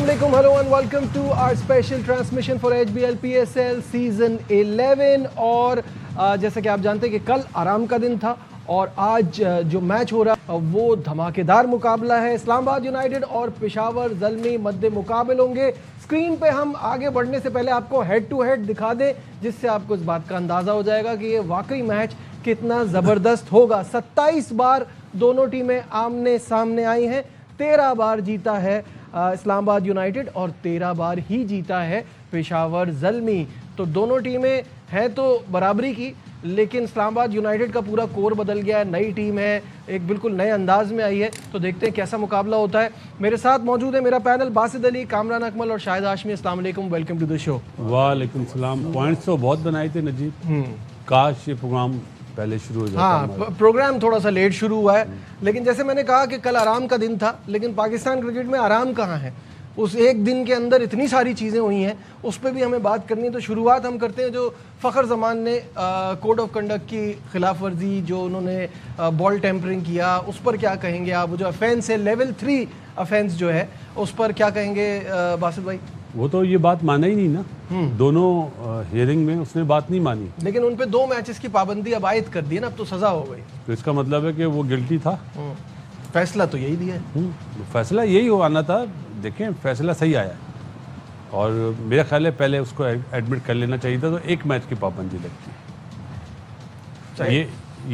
Assalamualaikum, hello and welcome to our special transmission for HBL PSL season 11। और जैसा कि आप जानते हैं कि कल आराम का दिन था और आज जो मैच हो रहा है वो धमाकेदार मुकाबला है। इस्लामाबाद यूनाइटेड और पेशावर ज़ल्मी मध्य मुकाबले होंगे। स्क्रीन पे हम आगे बढ़ने से पहले आपको हेड टू हेड दिखा दें, जिससे आपको इस बात का अंदाज़ा हो जाएगा कि ये वाकई मैच कितना ज़बरदस्त होगा। 27 बार दोनों टीमें आमने सामने आई हैं, 13 बार जीता है इस्लामाबाद यूनाइटेड और 13 बार ही जीता है पेशावर ज़ल्मी। तो दोनों टीमें हैं तो बराबरी की, लेकिन इस्लामाबाद यूनाइटेड का पूरा कोर बदल गया है, नई टीम है, एक बिल्कुल नए अंदाज में आई है। तो देखते हैं कैसा मुकाबला होता है। मेरे साथ मौजूद है मेरा पैनल, बासित अली, कामरान अकमल और शाहिद हाशमी। अस्सलाम वालेकुम, वेलकम टू द शो। वालेकुम सलाम। पॉइंट्स तो बहुत बनाए थे नजीब, काश ये प्रोग्राम पहले शुरू हो जाता। हाँ, प्रोग्राम थोड़ा सा लेट शुरू हुआ है, लेकिन जैसे मैंने कहा कि कल आराम का दिन था, लेकिन पाकिस्तान क्रिकेट में आराम कहाँ है। उस एक दिन के अंदर इतनी सारी चीज़ें हुई हैं, उस पर भी हमें बात करनी है। तो शुरुआत हम करते हैं जो फ़खर जमान ने कोड ऑफ कंडक्ट की खिलाफ वर्जी, जो उन्होंने बॉल टेम्परिंग किया, उस पर क्या कहेंगे आप? जो ऑफेंस है, लेवल 3 ऑफेंस जो है, उस पर क्या कहेंगे बासित भाई? वो तो ये बात माना ही नहीं ना, दोनों हियरिंग में उसने बात नहीं मानी। लेकिन उन पे 2 मैचेस की पाबंदी अब आयद कर दी है ना, अब तो सज़ा हो गई। तो इसका मतलब है कि वो गिल्टी था। फैसला तो यही दिया है। फैसला यही हो आना था। देखें, फैसला सही आया और मेरा ख्याल है पहले उसको एडमिट कर लेना चाहिए था, तो 1 मैच की पाबंदी लगती।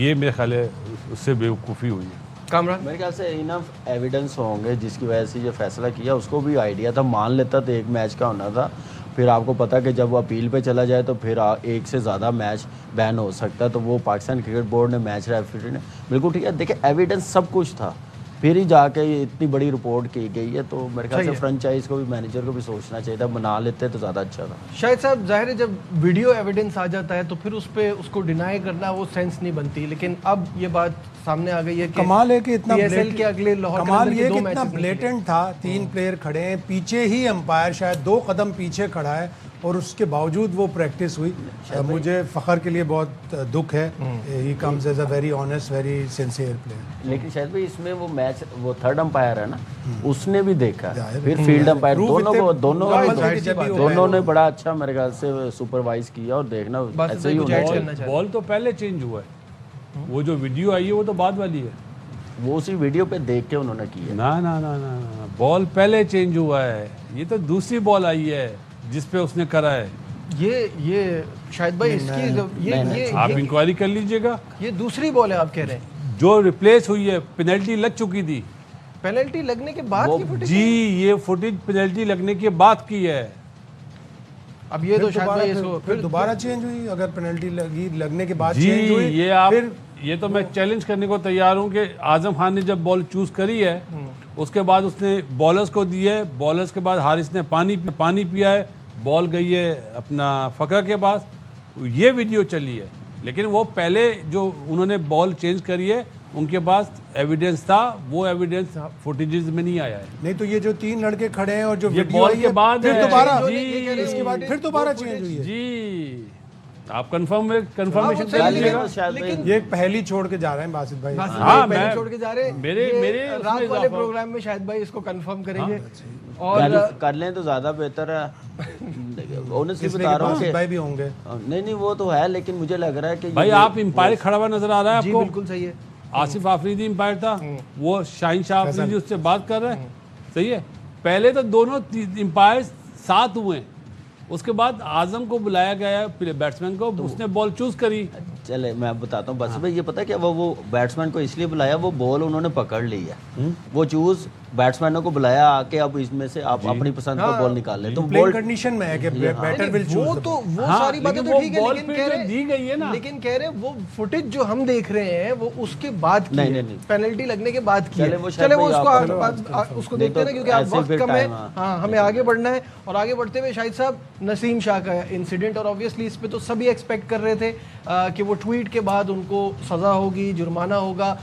ये मेरा ख्याल है उससे बेवकूफ़ी हुई है। कामरान, मेरे ख्याल से इनफ एविडेंस होंगे जिसकी वजह से ये फैसला किया। उसको भी आइडिया था, मान लेता तो 1 मैच का होना था। फिर आपको पता कि जब वो अपील पे चला जाए तो फिर 1 से ज़्यादा मैच बैन हो सकता है। तो वो पाकिस्तान क्रिकेट बोर्ड ने, मैच रेफरी ने बिल्कुल ठीक है, देखिए एविडेंस सब कुछ था, फिर ही जाके ये इतनी बड़ी रिपोर्ट की गई है। तो मेरे ख्याल से फ्रेंचाइज को भी, मैनेजर को भी सोचना चाहिए था, बना लेते तो ज़्यादा अच्छा था। शायद साहब, जाहिर है जब वीडियो एविडेंस आ जाता है तो फिर उस पर उसको डिनाई करना वो सेंस नहीं बनती, लेकिन अब ये बात सामने आ गई है कि कमाल है कि इतना PSL के अगले लाहौर कमाल ये कि इतना ब्लेटेंट था। 3 प्लेयर खड़े हैं, पीछे ही अंपायर शायद 2 कदम पीछे खड़ा है और उसके बावजूद वो प्रैक्टिस हुई। मुझे फ़खर के लिए बहुत दुख है। He comes as a very honest, very sincere player. लेकिन शायद भाई इसमें वो मैच, वो थर्ड अंपायर है ना, उसने भी देखा, फिर फील्ड अंपायर, दोनों ने बड़ा अच्छा मेरे ख्याल से सुपरवाइज किया। और देखना ऐसे ही होना चाहिए। बॉल तो पहले चेंज हुआ है, वो जो वीडियो आई है वो तो बाद वाली है। वो उसी वीडियो पे देख के उन्होंने की है। ना ना ना ना ना, बॉल पहले चेंज हुआ है। ये तो दूसरी बॉल आई है जिस पे उसने करा है। ये शायद भाई इसकी ये आप इंक्वायरी कर लीजिएगा। ये दूसरी बॉल है आप कह रहे हैं, जो रिप्लेस हुई है, पेनल्टी लग चुकी थी। पेनल्टी लगने के बाद की फुटेज? जी, ये फुटेज पेनल्टी लगने के बाद की है। अब ये तो शायद भाई इसको फिर दोबारा चेंज हुई। अगर पेनल्टी लगने के बाद जी, चेंज हुई, ये आप ये तो मैं चैलेंज करने को तैयार हूँ कि आजम खान ने जब बॉल चूज करी है, उसके बाद उसने बॉलर्स को दी है, बॉलर्स के बाद हारिस ने पानी पिया है, बॉल गई है अपना फ़खर के पास, ये वीडियो चली है। लेकिन वो पहले जो उन्होंने बॉल चेंज करी है, उनके पास एविडेंस था, वो एविडेंस फुटेजेस में नहीं आया है। नहीं तो ये जो 3 लड़के खड़े हैं और जो ये वीडियो बॉल आई के है, बाद फिर है। दोबारा इसके बाद फिर दोबारा चेंज हुई है। जी, आप कंफर्मेशन कर लीजिएगा। ये पहली छोड़ के जा रहे हैं बासित भाई। हाँ, पहले मैं छोड़ के जा रहे हैं। मेरे रात वाले प्रोग्राम में शायद भाई इसको कंफर्म करेंगे और कर लें तो ज़्यादा बेहतर है। ऑनेस्टली बता रहा हूँ कि भाई भी होंगे। नहीं वो तो है, लेकिन मुझे लग रहा है कि भाई आप एम्पायर खड़ा हुआ नजर आ रहा है जी आपको? बिल्कुल सही है। आसिफ आफरीदी एम्पायर था, वो शाहीन शाह अफरीदी उससे बात कर रहे हैं। सही है, पहले तो दोनों एम्पायर साथ हुए, उसके बाद आजम को बुलाया गया बैट्समैन को, उसने बॉल चूज करी। चले मैं बताता हूँ बस भाई, ये पता है क्या, वो बैट्समैन को इसलिए बुलाया, वो बॉल उन्होंने पकड़ ली है। वो चूज बैट्समैनों को बुलाया आके, अब इसमें से आप अपनी पसंद का बॉल निकाल ले। तो बॉल कंडीशन में है कि बैटर विल चूज। वो सारी बातें तो ठीक है, लेकिन कह रहे दी गई है ना, लेकिन कह रहे वो फुटेज जो हम देख रहे हैं वो उसके बाद की है, पेनल्टी लगने के बाद की है। चले वो उसको देखते हैं ना, क्योंकि आप वक्त कम है। हाँ, हमें आगे बढ़ना है। और आगे बढ़ते हुए शाहिद साहब, नसीम शाह का इंसिडेंट, और ऑब्वियसली इस पे तो सभी एक्सपेक्ट कर रहे थे कि वो ट्वीट के बाद उनको सज़ा होगी, जुर्माना होगा।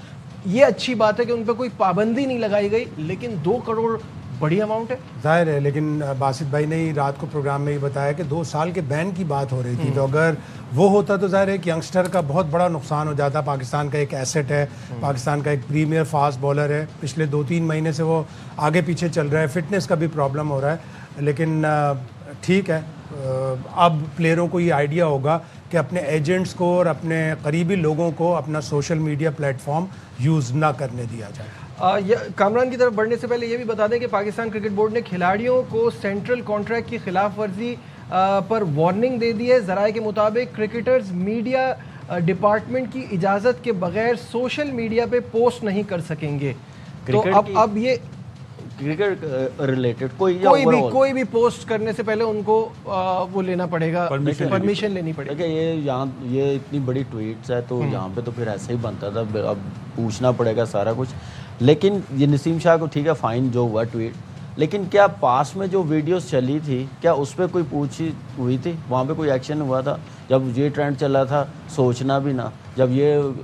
ये अच्छी बात है कि उन पर कोई पाबंदी नहीं लगाई गई, लेकिन 2 करोड़ बड़ी अमाउंट है। जाहिर है, लेकिन बासित भाई ने ही रात को प्रोग्राम में ही बताया कि 2 साल के बैन की बात हो रही थी, तो अगर वो होता तो जाहिर है कि यंगस्टर का बहुत बड़ा नुकसान हो जाता। पाकिस्तान का एक एसेट है, पाकिस्तान का एक प्रीमियर फास्ट बॉलर है, पिछले 2-3 महीने से वो आगे पीछे चल रहा है, फिटनेस का भी प्रॉब्लम हो रहा है। लेकिन ठीक है, अब प्लेयरों को ये आइडिया होगा कि अपने एजेंट्स को और अपने करीबी लोगों को अपना सोशल मीडिया प्लेटफॉर्म यूज़ ना करने दिया जाए। कामरान की तरफ बढ़ने से पहले ये भी बता दें कि पाकिस्तान क्रिकेट बोर्ड ने खिलाड़ियों को सेंट्रल कॉन्ट्रैक्ट की खिलाफ वर्जी पर वार्निंग दे दी है। ज़राए के मुताबिक क्रिकेटर्स मीडिया डिपार्टमेंट की इजाज़त के बगैर सोशल मीडिया पे पोस्ट नहीं कर सकेंगे। तो अब ये क्रिकेट रिलेटेड कोई भी पोस्ट करने से पहले उनको वो लेना पड़ेगा, परमिशन लेनी पड़ेगी। देखिए ये इतनी बड़ी ट्वीट्स है तो यहाँ पे तो फिर ऐसे ही बनता था, अब पूछना पड़ेगा सारा कुछ। लेकिन ये नसीम शाह को ठीक है, फाइन जो हुआ ट्वीट, लेकिन क्या पास में जो वीडियोस चली थी क्या उस पर कोई पूछी हुई थी? वहाँ पे कोई एक्शन हुआ था? जब ये ट्रेंड चला था, सोचना भी ना, जब ये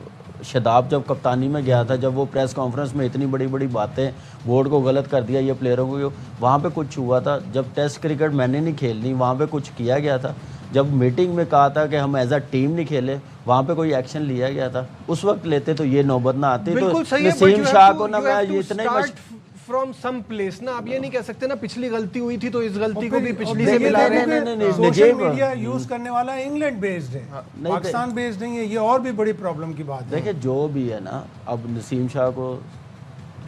शदाब जब कप्तानी में गया था, जब वो प्रेस कॉन्फ्रेंस में इतनी बड़ी बड़ी बातें, बोर्ड को गलत कर दिया ये प्लेयरों को, वहाँ पे कुछ हुआ था? जब टेस्ट क्रिकेट मैंने नहीं खेलनी, वहाँ पे कुछ किया गया था? जब मीटिंग में कहा था कि हम एज अ टीम नहीं खेले, वहाँ पे कोई एक्शन लिया गया था? उस वक्त लेते तो ये नौबत ना आती। तो नसीम शाह को ना मैं ये इतना फ्रॉम सम प्लेस ना, आप ये नहीं कह सकते ना पिछली गलती हुई थी तो इस गलती को भी पिछली से मिला रहे हैं। सोशल मीडिया यूज करने वाला इंग्लैंड बेस्ड है, पाकिस्तान बेस्ड नहीं है, ये और भी बड़ी प्रॉब्लम की बात है। देखिए जो भी है ना, अब नसीम शाह को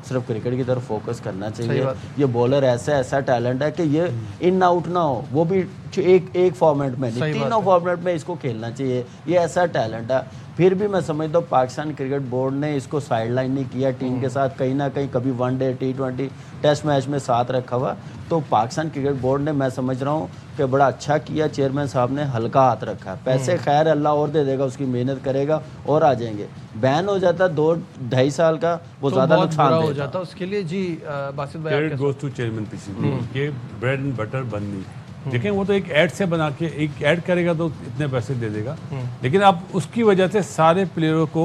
सिर्फ क्रिकेट की तरफ फोकस करना चाहिए। ये बॉलर ऐसा टैलेंट है कि ये इन आउट ना हो, वो भी एक फॉर्मेट में नहीं, तीनों फॉर्मेट में इसको खेलना चाहिए। ये ऐसा टैलेंट है। फिर भी मैं समझता हूँ पाकिस्तान क्रिकेट बोर्ड ने इसको साइडलाइन नहीं किया, टीम के साथ कहीं ना कहीं कभी वनडे, T20 टेस्ट मैच में साथ रखा हुआ। तो पाकिस्तान क्रिकेट बोर्ड ने, मैं समझ रहा हूँ कि बड़ा अच्छा किया, चेयरमैन साहब ने हल्का हाथ रखा। पैसे खैर अल्लाह और दे देगा, उसकी मेहनत करेगा और आ जाएंगे। बैन हो जाता 2-2.5 साल का, वो ज़्यादा नुकसान हो जाता उसके लिए। जी बासित भाई, गोज़ टू चेयरमैन पीसी, ये ब्रेड एंड बटर बननी। देखें वो तो एक ऐड से बना के एक ऐड करेगा तो इतने पैसे दे देगा, लेकिन अब उसकी वजह से सारे प्लेयरों को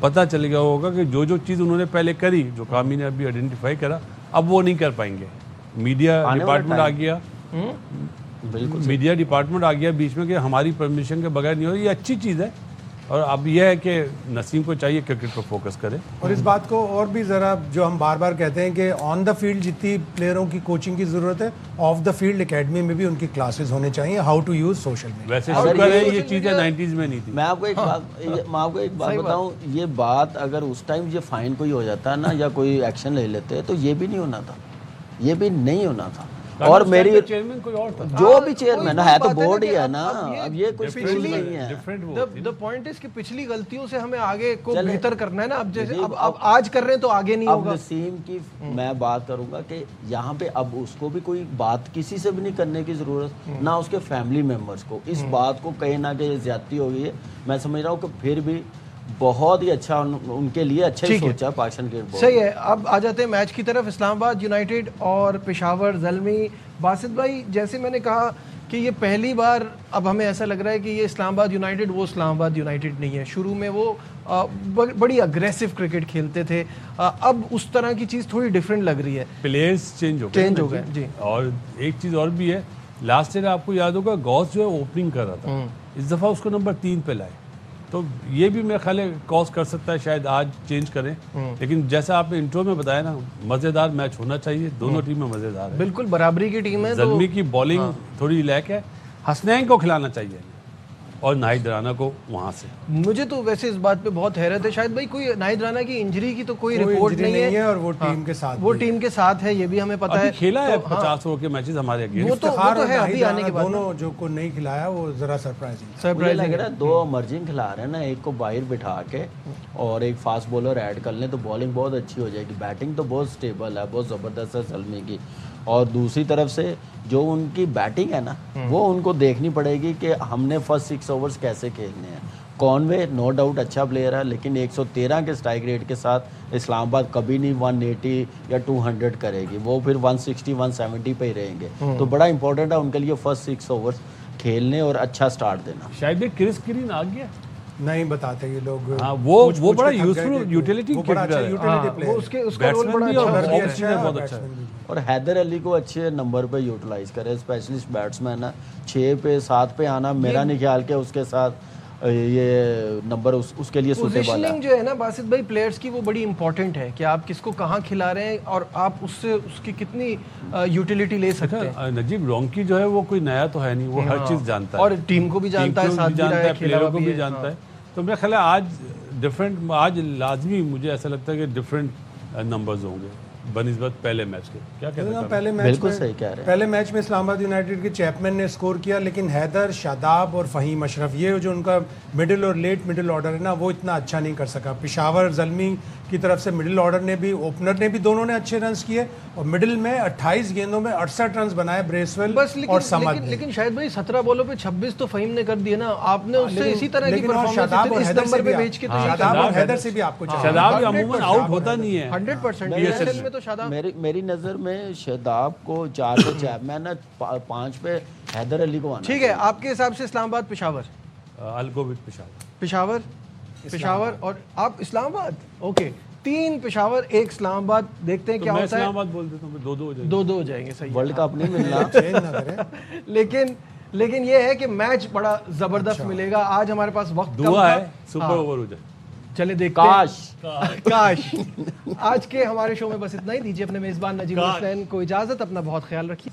पता चल गया होगा कि जो चीज़ उन्होंने पहले करी, जो कामी ने अभी आइडेंटिफाई करा, अब वो नहीं कर पाएंगे। मीडिया डिपार्टमेंट आ गया, बिल्कुल मीडिया डिपार्टमेंट आ गया बीच में कि हमारी परमिशन के बगैर नहीं हो। ये अच्छी चीज़ है, और अब यह है कि नसीम को चाहिए क्रिकेट पर फोकस करे। और इस बात को और भी ज़रा, जो हम बार बार कहते हैं कि ऑन द फील्ड जितनी प्लेयरों की कोचिंग की ज़रूरत है, ऑफ द फील्ड एकेडमी में भी उनकी क्लासेस होने चाहिए, how to use social media. वैसे शुक्र है ये चीज़ें 90s में नहीं थी। मैं आपको एक बात बताऊं, ये बात अगर उस टाइम ये फाइन कोई हो जाता है ना, या कोई एक्शन ले लेते तो ये भी नहीं होना था, ये भी नहीं होना था। और मेरी चेयरमैन कोई और था, जो भी चेयरमैन है तो बोर्ड ही है ना, अब ये कुछ नहीं है। द पॉइंट इज कि पिछली गलतियों से हमें आगे को बेहतर करना है ना। अब जैसे अब आज कर रहे हैं तो आगे नहीं होगा। नसीम की मैं बात करूंगा कि यहाँ पे अब उसको भी कोई बात किसी से भी नहीं करने की जरूरत, ना उसके फैमिली मेंबर्स को। इस बात को कहीं ना कहीं ज्यादती हो गई है। मैं समझ रहा हूँ कि फिर भी बहुत ही अच्छा उनके लिए अच्छा ही सोचा पाकिस्तान क्रिकेट बोर्ड। सही है। अब आ जाते हैं मैच की तरफ, इस्लामाबाद यूनाइटेड और पेशावर ज़ल्मी। बासित भाई, जैसे मैंने कहा कि ये पहली बार अब हमें ऐसा लग रहा है कि ये इस्लामाबाद यूनाइटेड वो इस्लामाबाद यूनाइटेड नहीं है। शुरू में वो बड़ी अग्रेसिव क्रिकेट खेलते थे, अब उस तरह की चीज़ थोड़ी डिफरेंट लग रही है। प्लेयर्स चेंज हो गए जी। और एक चीज़ और भी है, लास्ट ईयर आपको याद होगा गॉस जो है ओपनिंग कर रहा था, इस दफ़ा उसको नंबर 3 पे लाए, तो ये भी मेरे ख्याल है कॉज कर सकता है, शायद आज चेंज करें। लेकिन जैसा आपने इंट्रो में बताया ना, मज़ेदार मैच होना चाहिए, दोनों टीमें मज़ेदार है, बिल्कुल बराबरी की टीम है। ज़ल्मी की बॉलिंग थोड़ी लैक है, हसनैन को खिलाना चाहिए और नाहिद राना को वहाँ से। मुझे तो वैसे इस बात पे बहुत हैरत है, शायद भाई कोई नाहिद राना की इंजरी की तो कोई रिपोर्ट नहीं है, और वो टीम के साथ टीम के साथ है, ये भी हमें पता है। खेला है 50 ओवर के मैचेस हमारे अगेंस्ट, वो तो है अभी आने के बाद। दोनों जो को नहीं खिलाया वो जरा सरप्राइजिंग लग रहा है। 2 इमर्जिंग खिला रहे हैं ना, एक को बाहर बिठा के और एक फास्ट बॉलर ऐड कर लें तो बॉलिंग बहुत अच्छी हो जाएगी। बैटिंग तो बहुत स्टेबल है, बहुत ज़बरदस्त है ज़ल्मी की। और दूसरी तरफ से जो उनकी बैटिंग है ना, वो उनको देखनी पड़ेगी कि हमने फर्स्ट 6 ओवर्स कैसे खेलने हैं। कॉनवे नो डाउट अच्छा प्लेयर है, लेकिन 113 के स्ट्राइक रेट के साथ इस्लामाबाद कभी नहीं 180 या 200 करेगी, वो फिर 160-170 पे ही रहेंगे। तो बड़ा इंपॉर्टेंट है उनके लिए फर्स्ट 6 ओवर्स खेलने और अच्छा स्टार्ट देना। शायद क्रिस ग्रीन आ गया, नहीं बताते ये लोग। हाँ, वो पूछ बड़ा के थक गए यूजफुल कि यूटिलिटी वो बड़ा अच्छा क्रिकेटर है। यूटिलिटी वो प्लेयर उसके उसका रोल बैट्समैन बड़ा भी अच्छा और है। बॉलर भी ऑफ अच्छा स्पिनर है, बहुत अच्छा है। बैट्समैन भी। और हैदर अली को अच्छे नंबर पे यूटिलाइज करे, स्पेशलिस्ट बैट्समैन है, 6 पे 7 पे आना मेरा नहीं ख्याल के उसके साथ ये नंबर उसके लिए सूटेबल पोजीशनिंग है। जो है ना बासित भाई प्लेयर्स की वो बड़ी इंपॉर्टेंट है कि आप किसको कहाँ खिला रहे हैं और आप उससे उसकी कितनी यूटिलिटी ले सकते हैं। देखा, नजीब रोंकी जो है वो कोई नया तो है नहीं, वो हर चीज जानता है और टीम को भी जानता है, टीम को साथ भी भी रहा जानता है, है, खेला प्लेयरों को भी भी है, जानता हाँ। है। तो मेरा ख्याल है आज लाजमी मुझे ऐसा लगता है कि डिफरेंट नंबर्स होंगे बनिस्बत पहले मैच के। क्या कहते ना हैं पहले मैच बिल्कुल में सही कह रहे हैं। पहले मैच में इस्लामाबाद यूनाइटेड के चैपमैन ने स्कोर किया, लेकिन हैदर, शादाब और फ़हीम अशरफ ये जो उनका मिडिल और लेट मिडिल ऑर्डर है ना, वो इतना अच्छा नहीं कर सका। पेशावर जल्मी की तरफ से मिडिल ऑर्डर ने भी, ओपनर ने भी, दोनों ने अच्छे रन्स किए और मिडिल में 28 गेंदों में 68 रन्स बनाए ब्रेसवेल बस और समद ने। लेकिन शायद भाई 17 बॉलों पे 26 तो फहीम ने कर दिए ना। आपने उससे लेकिन- इसी तरह की लेकिन और परफॉर्मेंस शादाब और इस हैदर नंबर से पे भी भेज के तो यही शादाब करना। और हैदर से भी आपको चाहिए। शादाब भी 100% अमूमन आउट होता नहीं है। 100% ये PSL में तो शादाब मेरी नज़र में शादाब को 4 पे चैपमैन है, 5 पे हैदर अली को आना ठीक है। आपके हिसाब से इस्लामाबाद पेशावर, अलगोविद पेशावर। पेशावर और आप इस्लामाबाद। ओके, 3 पेशावर 1 इस्लामाबाद। देखते हैं तो क्या मैं होता है। इस्लामाबाद बोल देता हूँ, 2-2 हो जाएंगे। 2-2 हो जाएंगे, सही है। वर्ल्ड कप नहीं मिलना। चेंज ना करें। लेकिन ये है कि मैच बड़ा जबरदस्त मिलेगा। आज हमारे पास वक्त कम दुआ था। है सुपर ओवर हो जाए। चले देखते हैं। काश काश। आज के हमारे शो में बस इतना ही। दीजिए अपने मेजबान नजीब हुसैन को इजाजत। अपना बहुत ख्याल रखिए।